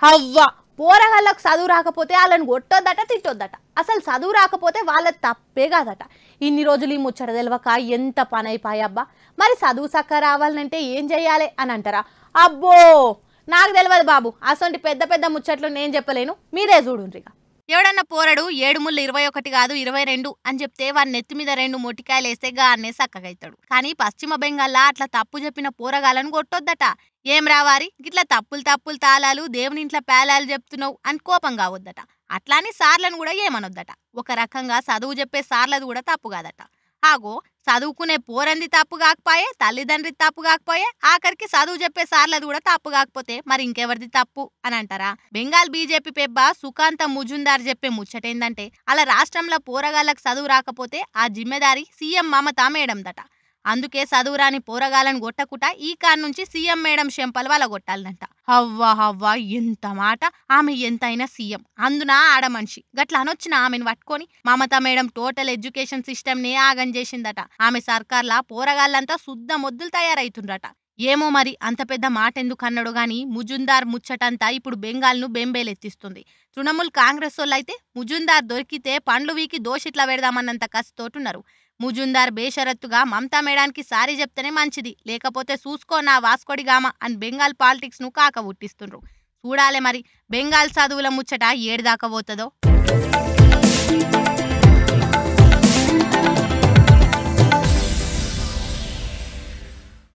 హవ్వ పోరగాళ్ళకు చదువు రాకపోతే వాళ్ళని కొట్టొద్దట తిట్టొద్దట. అసలు చదువు రాకపోతే వాళ్ళ తప్పే కాదట. ఇన్ని రోజులు ఈ ముచ్చట తెలవక ఎంత పని అయిపోయబ్బా. మరి చదువు చక్క రావాలంటే ఏం చెయ్యాలి అని అంటారా? అబ్బో నాకు తెలియదు బాబు, అసొంటి పెద్ద పెద్ద ముచ్చట్లు నేను చెప్పలేను, మీరే చూడుండ్రిగా. ఎవడన్నా పోరడు 7 ముళ్ళు 21 కాదు 22 అని చెప్తే వాడి నెత్తి మీద 2 మొటికాయలు వేస్తే గాన్నే సక్కగైతాడు. కానీ పశ్చిమ బెంగాల్లో అట్లా తప్పు చెప్పిన పోరగాళ్ళను కొట్టొద్దట. ఏం రావారి గిట్లా తప్పులు తాళాలు దేవుని ఇంట్లో పేలాలు చెప్తున్నావు అని కోపం కావద్దట. అట్లాని సార్లను కూడా ఏమనొద్దట. ఒక రకంగా చదువు చెప్పే సార్లది కూడా తప్పు కాదట. ఆగో చదువుకునే పోరంది తప్పు కాకపోయే, తల్లిదండ్రి తప్పు కాకపోయే, ఆఖరికి చదువు చెప్పే సార్లది కూడా తప్పు కాకపోతే మరి ఇంకెవరిది తప్పు అని అంటారా? బెంగాల్ బీజేపీ పెబ్బ సుకాంత ముజుందార్ చెప్పే ముచ్చటేందంటే అలా రాష్ట్రంలో పోరగాళ్ళకు చదువు రాకపోతే ఆ జిమ్మెదారి సీఎం మమతా మేడందట. అందుకే చదువురాని పోరగాళ్ళను కొట్టకుట ఈ కాన్ నుంచి సీఎం మేడం శంపలు వాళ్ళ కొట్టాలంట. హవ్వా ఎంత మాట, ఆమె ఎంతైనా సీఎం, అందున ఆడ మనిషి. గట్లా అనొచ్చిన ఆమెను పట్టుకొని Mamata madam total education system నే ఆగం చేసిందట. ఆమె సర్కార్లా పోరగాళ్ళంతా శుద్ధ మొద్దులు తయారైతుండ్రట. ఏమో మరి అంత పెద్ద మాట ఎందుకు అన్నాడు గాని ముజుందార్ ముచ్చటంతా ఇప్పుడు బెంగాల్ను బెంబేలెత్తిస్తుంది. తృణమూల్ కాంగ్రెస్ వాళ్ళైతే ముజుందార్ దొరికితే పండ్లు వీకి దోషిట్లా పెడదామన్నంత కసితోటున్నారు. ముజుందార్ బేషరత్తుగా మమతా మేడానికి సారీ చెప్తేనే మంచిది, లేకపోతే చూసుకో నా వాస్కోడిగామ అని బెంగాల్ పాలిటిక్స్ ను కాక పుట్టిస్తుండ్రు. చూడాలే మరి బెంగాల్ చదువుల ముచ్చట ఏడుదాకా పోతుందో.